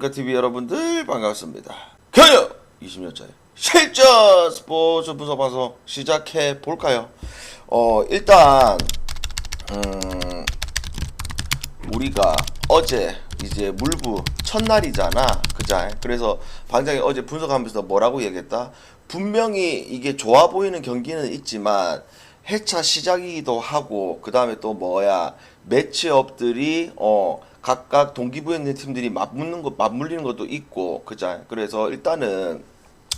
TV 여러분들 반갑습니다. 경력 20년차의 실전 스포츠 분석 방송 시작해 볼까요? 일단 우리가 어제 이제 물부 첫날이잖아, 그자? 그래서 방장이 어제 분석하면서 뭐라고 얘기했다? 분명히 이게 좋아 보이는 경기는 있지만 해차 시작이기도 하고 그 다음에 또 뭐야 매치업들이 각각 동기부여 있는 팀들이 맞물리는 것도 있고, 그자? 그래서 일단은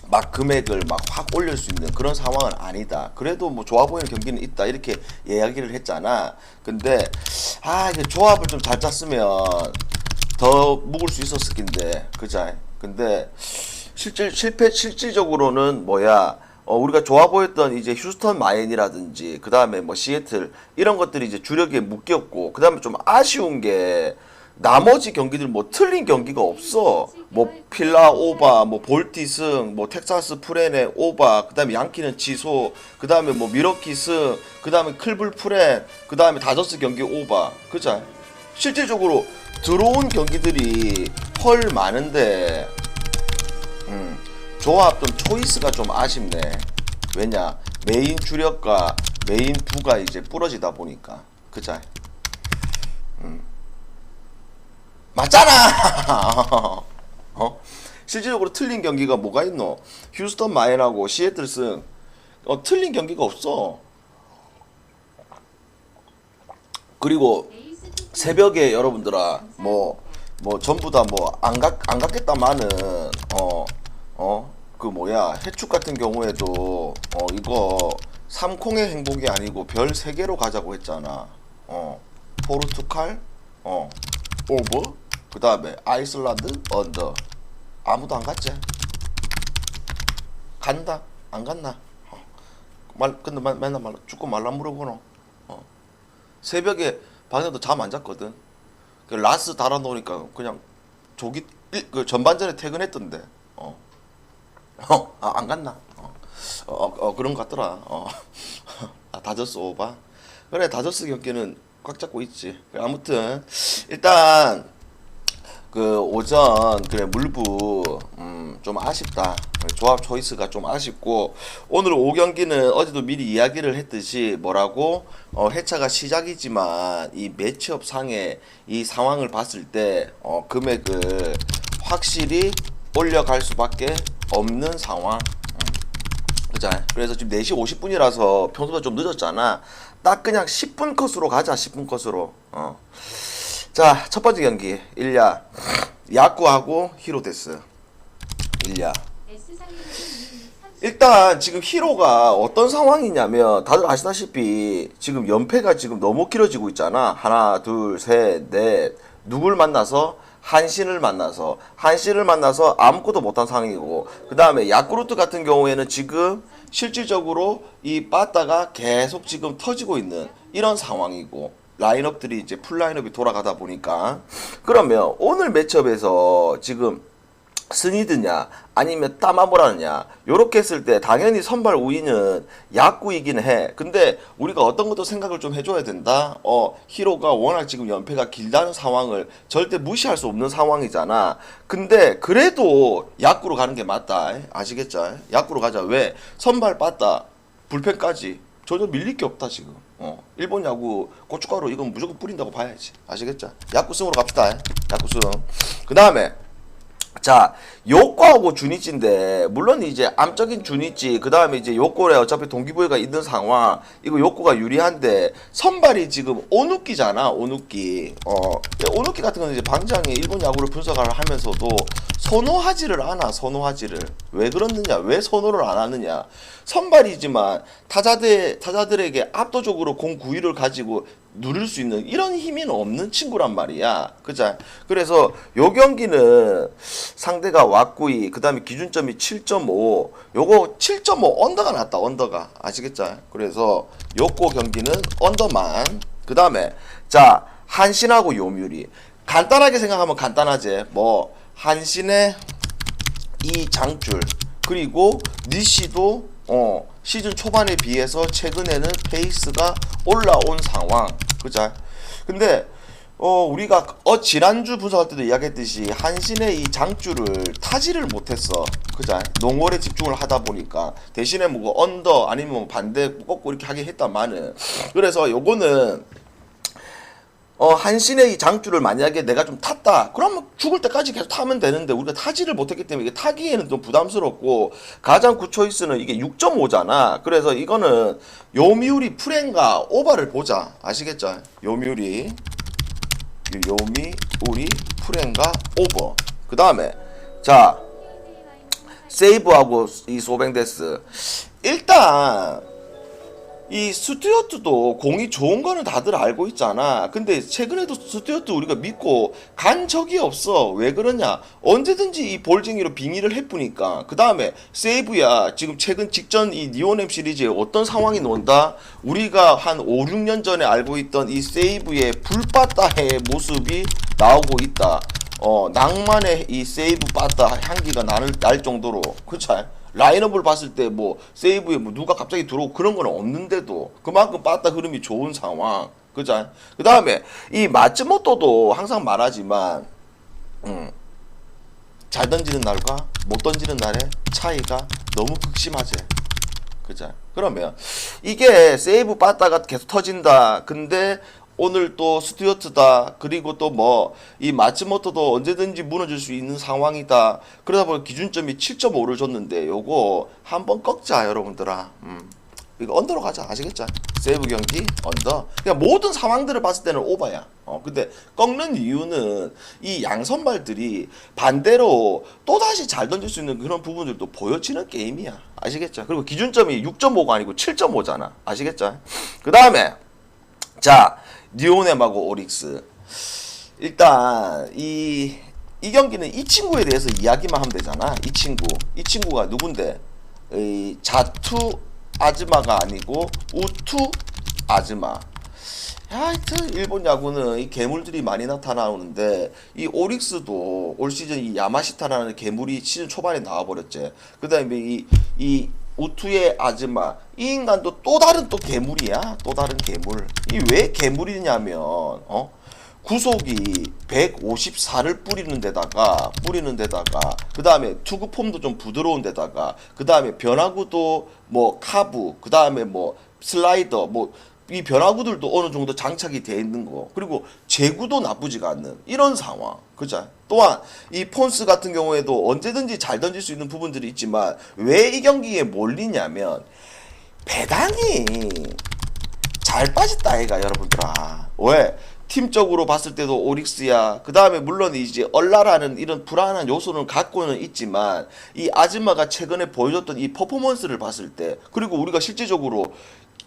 막 금액을 막 확 올릴 수 있는 그런 상황은 아니다. 그래도 뭐 좋아 보이는 경기는 있다 이렇게 이야기를 했잖아. 근데 이게 조합을 좀 잘 짰으면 더 묵을 수 있었을 텐데, 그자? 근데 실질적으로는 뭐야? 우리가 좋아 보였던 이제 휴스턴 마인이라든지 그 다음에 뭐 시애틀 이런 것들이 이제 주력에 묶였고, 그 다음에 좀 아쉬운 게 나머지 경기들 뭐 틀린 경기가 없어. 뭐 필라 오바, 뭐 볼티 승, 뭐 텍사스 프렌의 오바, 그 다음에 양키는 취소, 그 다음에 뭐 미러키 승, 그 다음에 클블 프렌, 그 다음에 다저스 경기 오바, 그죠? 실질적으로 들어온 경기들이 헐 많은데 조합 좀 초이스가 좀 아쉽네. 왜냐, 메인 주력과 메인 부가 이제 부러지다 보니까, 그자? 맞잖아. 실질적으로 틀린 경기가 뭐가 있노? 휴스턴 마인하고 시애틀 승, 틀린 경기가 없어. 그리고 새벽에 여러분들아 뭐 전부 다 뭐 안 갔겠다마는 그 뭐야 해축 같은 경우에도 이거 3콩의 행복이 아니고 별 3개로 가자고 했잖아. 포르투갈 오버, 그 다음에 아이슬란드 언더. 아무도 안 갔지? 간다? 안 갔나? 근데 맨날 죽고 말라 물어보노. 새벽에 방에도 잠 안 잤거든. 그 라스 달아놓으니까 그냥 그 전반전에 퇴근했던데. 안 갔나? 그런 것 같더라. 다저스 오바. 그래, 다저스 경기는 꽉 잡고 있지. 아무튼 일단 그 오전 그래 물부 좀 아쉽다. 조합 초이스가 좀 아쉽고, 오늘 5경기는 어제도 미리 이야기를 했듯이 뭐라고 해차가 시작이지만 이 매치업 상의 이 상황을 봤을 때 금액을 확실히 올려갈 수밖에 없는 상황. 그자? 그래서 지금 4시 50분이라서 평소보다 좀 늦었잖아. 딱 그냥 10분 컷으로 가자. 10분 컷으로. 자, 첫 번째 경기 일야 야구하고 히로데스. 일야. 일단 지금 히로가 어떤 상황이냐면 다들 아시다시피 지금 연패가 지금 너무 길어지고 있잖아. 하나, 둘, 셋, 넷. 누굴 만나서? 한신을 만나서 아무것도 못한 상황이고, 그 다음에 야쿠르트 같은 경우에는 지금 실질적으로 이 빠따가 계속 지금 터지고 있는 이런 상황이고, 라인업들이 이제 풀 라인업이 돌아가다 보니까, 그러면 오늘 매치업에서 지금 스니드냐 아니면 따마모라느냐 요렇게 했을 때 당연히 선발 우위는 야구이긴 해. 근데 우리가 어떤 것도 생각을 좀 해줘야 된다. 히로가 워낙 지금 연패가 길다는 상황을 절대 무시할 수 없는 상황이잖아. 근데 그래도 야구로 가는 게 맞다. 아시겠죠? 야구로 가자. 왜? 선발 빠따 불펜까지 전혀 밀릴 게 없다 지금. 일본 야구 고춧가루 이건 무조건 뿌린다고 봐야지. 아시겠죠? 야구승으로 갑시다. 야구승. 그 다음에 자, 요코하고 주니치인데, 물론 이제 암적인 주니치, 그 다음에 이제 요코에 어차피 동기부여가 있는 상황, 이거 요코가 유리한데, 선발이 지금 오누키잖아, 오누키. 오누키 같은 거는 이제 방장이 일본 야구를 분석을 하면서도 선호하지를 않아, 선호하지를. 왜 그러느냐, 왜 선호를 안 하느냐. 선발이지만 타자들에게 압도적으로 공 구위를 가지고 누릴 수 있는 이런 힘이 없는 친구란 말이야. 그자? 그래서 요 경기는 상대가 왁구이, 그 다음에 기준점이 7.5, 요거 7.5 언더가 났다, 언더가. 아시겠죠? 그래서 요거 경기는 언더만. 그 다음에 자, 한신하고 요뮤리. 간단하게 생각하면 간단하지. 뭐 한신의 이 장줄, 그리고 니시도 시즌 초반에 비해서 최근에는 페이스가 올라온 상황. 그죠? 근데 우리가 지난주 분석할 때도 이야기했듯이 한신의 이 장주를 타지를 못했어. 그자? 농월에 집중을 하다 보니까 대신에 뭐 언더 아니면 뭐 반대 꺾고 이렇게 하게 했다마는 그래서 요거는 한신의 이 장주를 만약에 내가 좀 탔다. 그러면 죽을 때까지 계속 타면 되는데 우리가 타지를 못했기 때문에 이게 타기에는 좀 부담스럽고 가장 굿초이스는 이게 6.5잖아. 그래서 이거는 요미우리 프렌가 오버를 보자. 아시겠죠? 요미우리 프렌가 오버. 그 다음에 자 세이브하고 이 소뱅데스. 일단 이 스튜어트도 공이 좋은 거는 다들 알고 있잖아. 근데 최근에도 스튜어트 우리가 믿고 간 적이 없어. 왜 그러냐? 언제든지 이 볼쟁이로 빙의를 해보니까. 그 다음에 세이브야. 지금 최근 직전 이 니오넴 시리즈에 어떤 상황이 논다? 우리가 한 5, 6년 전에 알고 있던 이 세이브의 불빠따의 모습이 나오고 있다. 낭만의 이 세이브 빠따 향기가 날 정도로. 그쵸? 라인업을 봤을 때 뭐 세이브에 뭐 누가 갑자기 들어오고 그런 건 없는데도 그만큼 빠따 흐름이 좋은 상황. 그죠? 그 다음에 이 마츠모토도 항상 말하지만 잘 던지는 날과 못 던지는 날의 차이가 너무 극심하지. 그죠? 그러면 이게 세이브 빠따가 계속 터진다. 근데 오늘 또 스튜어트다. 그리고 또 뭐 이 마츠모토도 언제든지 무너질 수 있는 상황이다. 그러다 보니 기준점이 7.5를 줬는데 요거 한번 꺾자 여러분들아. 이거 언더로 가자. 아시겠죠? 세이브 경기 언더. 그냥 모든 상황들을 봤을 때는 오버야. 근데 꺾는 이유는 이 양선발들이 반대로 또다시 잘 던질 수 있는 그런 부분들도 보여지는 게임이야. 아시겠죠? 그리고 기준점이 6.5가 아니고 7.5잖아. 아시겠죠? 그 다음에 자 니오넴하고 오릭스. 일단 이 경기는 이 친구에 대해서 이야기만 하면 되잖아. 이 친구가 누군데? 이 자투 아즈마가 아니고 우투 아즈마. 하여튼 일본 야구는 이 괴물들이 많이 나타나오는데 이 오릭스도 올 시즌 이 야마시타라는 괴물이 시즌 초반에 나와버렸지. 그 다음에 이 우투의 아즈마 이 인간도 또 다른 또 괴물이야. 또 다른 괴물. 이 왜 괴물이냐면 구속이 154를 뿌리는 데다가 그 다음에 투구 폼도 좀 부드러운 데다가 그 다음에 변화구도 뭐 카브 그 다음에 뭐 슬라이더 뭐 이 변화구들도 어느 정도 장착이 되어 있는 거. 그리고 제구도 나쁘지가 않는 이런 상황. 그죠? 또한 이 폰스 같은 경우에도 언제든지 잘 던질 수 있는 부분들이 있지만 왜 이 경기에 몰리냐면 배당이 잘 빠졌다 아이가 여러분들아. 왜? 팀적으로 봤을 때도 오릭스야. 그 다음에 물론 이제 얼라라는 이런 불안한 요소는 갖고는 있지만 이 아즈마가 최근에 보여줬던 이 퍼포먼스를 봤을 때 그리고 우리가 실제적으로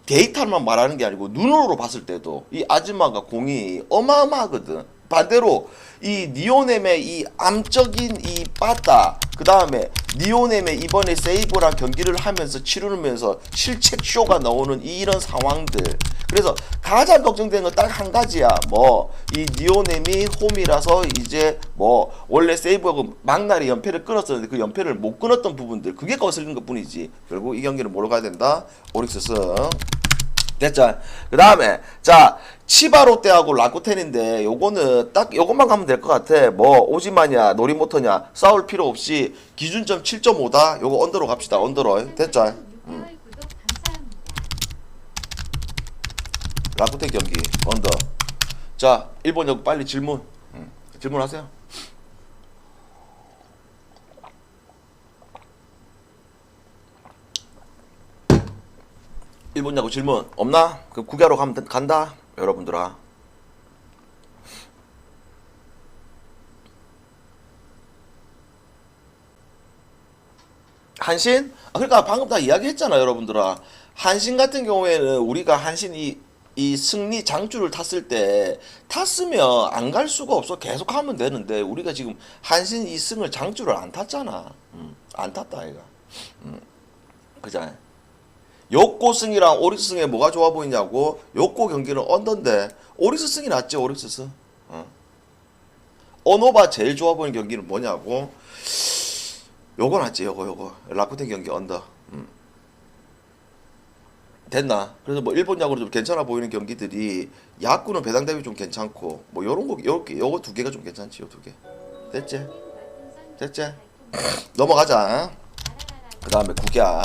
데이터만 말하는 게 아니고 눈으로 봤을 때도 이 아즈마가 공이 어마어마하거든. 반대로 이 니오넴의 이 암적인 이 빠따 그 다음에 니오넴의 이번에 세이브랑 경기를 하면서 치르면서 실책쇼가 나오는 이런 상황들. 그래서 가장 걱정되는 건 딱 한 가지야. 뭐 이 니오넴이 홈이라서 이제 뭐 원래 세이브하고 막날이 연패를 끊었었는데 그 연패를 못 끊었던 부분들 그게 거슬리는 것 뿐이지. 결국 이 경기는 뭐로 가야 된다? 오릭스 승. 됐죠? 그 다음에 자 치바 롯데하고 라쿠텐인데 요거는 딱 요것만 가면 될 것 같아. 뭐 오지마냐 노리모토냐 싸울 필요 없이 기준점 7.5다. 요거 언더로 갑시다. 언더로. 됐죠? 라쿠텐 경기 언더. 자 일본 야구 빨리 질문. 질문하세요. 일본 야구 질문 없나? 그럼 구경하러 가면 간다 여러분들아. 한신? 그러니까 방금 다 이야기했잖아 여러분들아. 한신 같은 경우에는 우리가 한신 이 승리 장주를 탔을 때 탔으면 안 갈 수가 없어. 계속 하면 되는데 우리가 지금 한신 이 승을 장주를 안 탔잖아. 안 탔다 아이가. 그잖아. 요코 승이랑 오릭스 승에 뭐가 좋아 보이냐고. 요코 경기는 언더인데 오릭스 승이 낫지. 오릭스 승. 언오바 제일 좋아 보이는 경기는 뭐냐고. 요거 낫지. 요거 라쿠텐 경기 언더. 됐나? 그래서 뭐 일본 야구는 좀 괜찮아 보이는 경기들이 야구는 배당 대비 좀 괜찮고 뭐 요런 거 요거 두 개가 좀 괜찮지. 요 두 개. 됐지? 됐지? 넘어가자. 그 다음에 국야.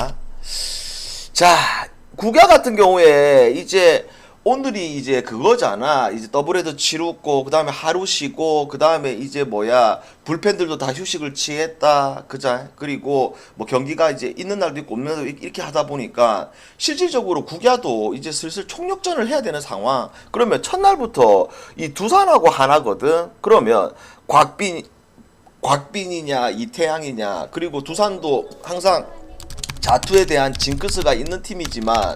자, 국야 같은 경우에 이제 오늘이 이제 그거잖아. 이제 더블헤더 치르고 그 다음에 하루 쉬고 그 다음에 이제 뭐야 불펜들도 다 휴식을 취했다. 그자. 그리고 뭐 경기가 이제 있는 날도 있고 없는 날도 이렇게 하다 보니까 실질적으로 국야도 이제 슬슬 총력전을 해야 되는 상황. 그러면 첫날부터 이 두산하고 하나거든. 그러면 곽빈이냐 이태양이냐 그리고 두산도 항상 자투에 대한 징크스가 있는 팀이지만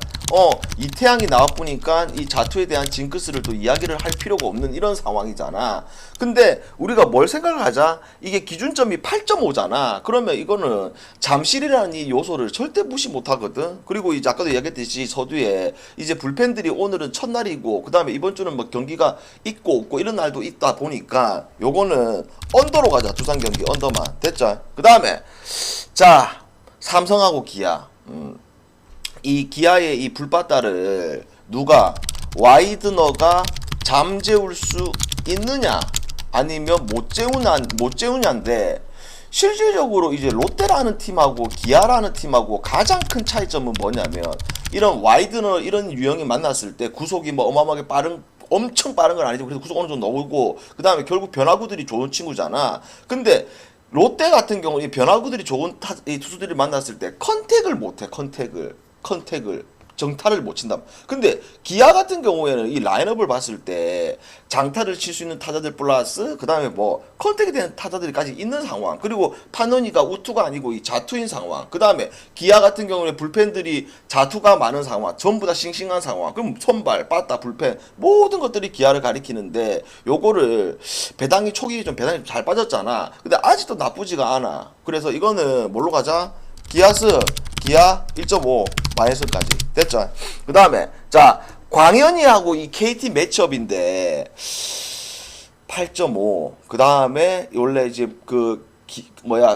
이태양이 나와보니까 이 자투에 대한 징크스를 또 이야기를 할 필요가 없는 이런 상황이잖아. 근데 우리가 뭘 생각을 하자? 이게 기준점이 8.5잖아. 그러면 이거는 잠실이라는 이 요소를 절대 무시 못하거든. 그리고 이제 아까도 이야기했듯이 서두에 이제 불펜들이 오늘은 첫날이고 그 다음에 이번 주는 뭐 경기가 있고 없고 이런 날도 있다 보니까 요거는 언더로 가자. 두산 경기 언더만. 됐죠? 그 다음에 자 삼성하고 기아. 이 기아의 이 불바다를 누가 와이드너가 잠재울 수 있느냐 아니면 못 재우냐인데 실질적으로 이제 롯데라는 팀하고 기아라는 팀하고 가장 큰 차이점은 뭐냐면 이런 와이드너 이런 유형이 만났을 때 구속이 뭐 어마어마하게 엄청 빠른 건 아니죠. 그래서 구속 어느 정도 넣고 그 다음에 결국 변화구들이 좋은 친구잖아. 근데 롯데 같은 경우 이 변화구들이 좋은 이 투수들이 만났을 때 컨택을 못해. 컨택을 정타를 못 친다. 근데 기아 같은 경우에는 이 라인업을 봤을 때 장타를 칠 수 있는 타자들 플러스 그 다음에 뭐 컨택이 되는 타자들이까지 있는 상황. 그리고 파너니가 우투가 아니고 이 자투인 상황. 그 다음에 기아 같은 경우에 불펜들이 자투가 많은 상황. 전부 다 싱싱한 상황. 그럼 선발, 빠따, 불펜 모든 것들이 기아를 가리키는데 요거를 배당이 초기 좀 배당이 잘 빠졌잖아. 근데 아직도 나쁘지가 않아. 그래서 이거는 뭘로 가자? 기아 1.5 마이너스까지 됐죠. 그 다음에 자 광현이하고 이 KT 매치업인데 8.5. 그 다음에 원래 이제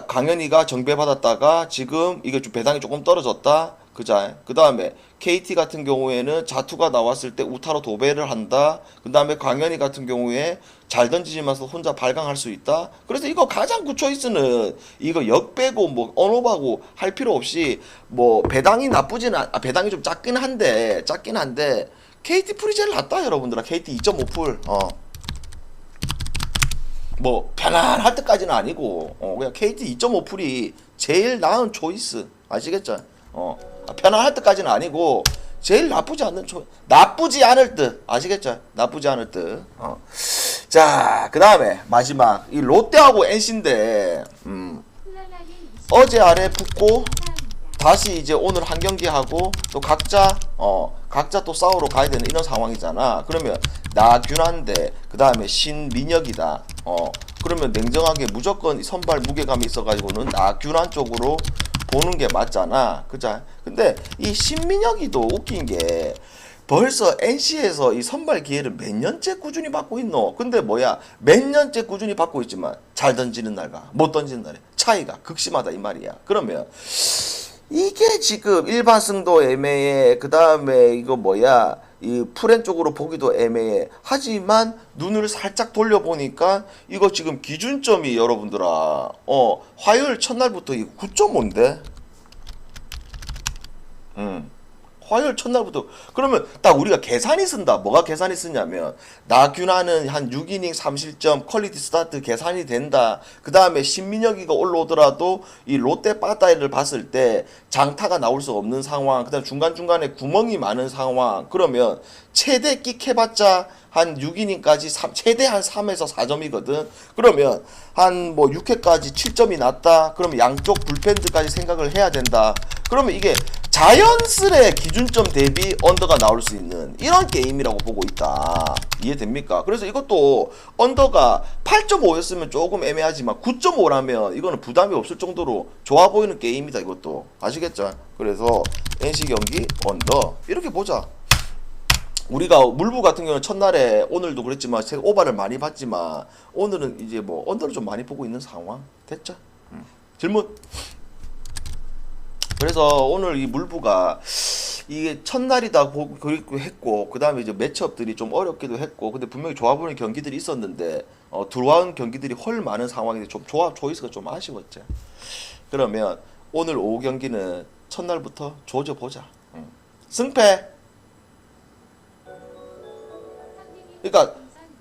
광현이가 정배 받았다가 지금 이게 좀 배당이 조금 떨어졌다. 그자. 그 다음에 KT 같은 경우에는 자투가 나왔을 때 우타로 도배를 한다. 그 다음에 광현이 같은 경우에 잘 던지지면서 혼자 발광할 수 있다. 그래서 이거 가장 굿초이스는 이거 역 빼고 뭐 언업하고 할 필요 없이 뭐 배당이 배당이 좀 작긴 한데 KT 풀이 제일 낫다 여러분들아. KT 2.5풀 뭐 편안할 때까지는 아니고 그냥 KT 2.5풀이 제일 나은 초이스 아시겠죠? 편안할 때까지는 아니고 제일 나쁘지 않을 듯 아시겠죠? 나쁘지 않을 듯. 자, 그 다음에 마지막 이 롯데하고 NC인데 어제 아래 붙고 다시 이제 오늘 한 경기 하고 또 각자 또 싸우러 가야 되는 이런 상황이잖아. 그러면 나균한데 그 다음에 신민혁이다. 그러면 냉정하게 무조건 선발 무게감이 있어가지고는 나균한 쪽으로 보는 게 맞잖아. 그자? 근데 이 신민혁이도 웃긴 게 벌써 NC에서 이 선발 기회를 몇 년째 꾸준히 받고 있노? 근데 몇 년째 꾸준히 받고 있지만 잘 던지는 날과 못 던지는 날의 차이가 극심하다 이 말이야. 그러면 이게 지금 일반승도 애매해. 그 다음에 이거 이 프렌 쪽으로 보기도 애매해. 하지만 눈을 살짝 돌려보니까 이거 지금 기준점이 여러분들아 화요일 첫날부터 이거 9.5인데 화요일 첫날부터 그러면 딱 우리가 계산이 쓴다. 뭐가 계산이 쓰냐면 나균하는 한 6이닝 3실점 퀄리티 스타트 계산이 된다. 그 다음에 신민혁이가 올라오더라도 이 롯데 빠따이를 봤을 때 장타가 나올 수 없는 상황. 그 다음 중간중간에 구멍이 많은 상황. 그러면 최대 끽 해봤자 한 6이닝까지 최대 한 3에서 4점이거든. 그러면 한 6회까지 7점이 났다. 그러면 양쪽 불펜들까지 생각을 해야 된다. 그러면 이게 자연스레 기준점 대비 언더가 나올 수 있는 이런 게임이라고 보고 있다. 이해됩니까? 그래서 이것도 언더가 8.5였으면 조금 애매하지만 9.5라면 이거는 부담이 없을 정도로 좋아 보이는 게임이다. 이것도 아시겠죠? 그래서 NC 경기 언더 이렇게 보자. 우리가 물부 같은 경우는 첫날에 오늘도 그랬지만 제가 오바를 많이 봤지만 오늘은 이제 언더를 좀 많이 보고 있는 상황 됐죠? 질문. 그래서 오늘 이 물부가 이게 첫날이다 그리고 했고 그다음에 이제 매치업들이 좀 어렵기도 했고 근데 분명히 좋아보는 경기들이 있었는데 들어온 경기들이 훨 많은 상황인데 좀 조합 초이스가 좀 아쉬웠죠. 그러면 오늘 오후 경기는 첫날부터 조져보자. 승패. 그러니까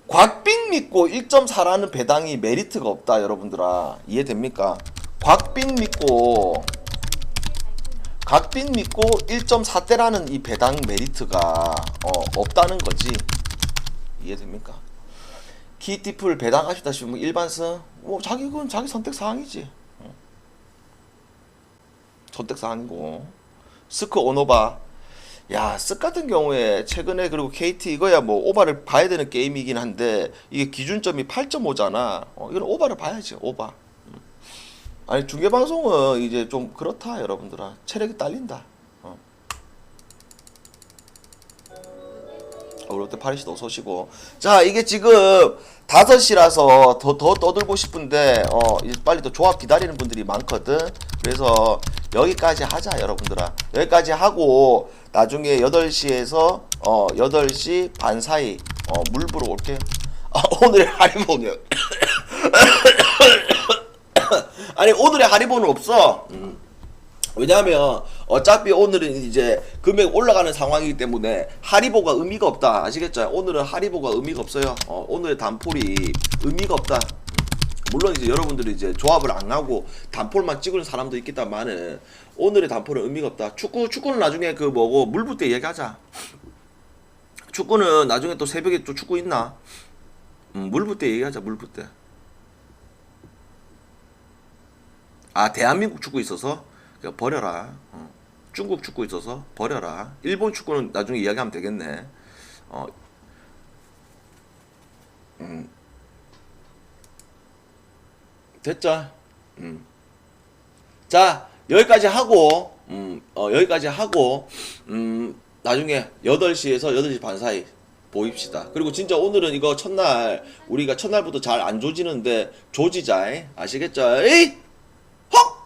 곽빈 믿고 1.4라는 배당이 메리트가 없다 여러분들아. 이해됩니까? 곽빈 믿고 1.4대라는 이 배당 메리트가 없다는 거지. 이해됩니까? 키티풀 배당하셨다 싶으면 일반승 그건 자기 선택 사항이지. 선택 사항이고 스크 오노바 스 같은 경우에 최근에 그리고 KT 이거야 뭐 오바를 봐야 되는 게임이긴 한데 이게 기준점이 8.5잖아. 이건 오바를 봐야지. 오바. 아니 중계방송은 이제 좀 그렇다 여러분들아. 체력이 딸린다. 롯데 파리시도 어서오시고. 자 이게 지금 5시라서 더 떠들고 싶은데 이제 빨리 또 조합 기다리는 분들이 많거든. 그래서 여기까지 하자 여러분들아. 여기까지 하고 나중에 8시에서 8시 반 사이 물 부러 올게요. 오늘의 하리보는 아니 오늘의 하리보는 없어. 왜냐하면 어차피 오늘은 이제 금액 올라가는 상황이기 때문에 하리보가 의미가 없다. 아시겠죠? 오늘은 하리보가 의미가 없어요. 오늘의 단폴이 의미가 없다. 물론 이제 여러분들이 이제 조합을 안 하고 단폴만 찍는 사람도 있겠다만은 오늘의 단폴은 의미가 없다. 축구는 나중에 그 뭐고 물부 때 얘기하자. 축구는 나중에 또 새벽에 또 축구 있나? 물부 때 얘기하자. 물부 때. 대한민국 축구 있어서 버려라. 중국 축구 있어서 버려라. 일본 축구는 나중에 이야기하면 되겠네. 됐죠? 자 여기까지 하고 나중에 8시에서 8시 반 사이 보입시다. 그리고 진짜 오늘은 이거 첫날 우리가 첫날부터 잘 안 조지는데 조지자. 아시겠죠? 에이! 헉!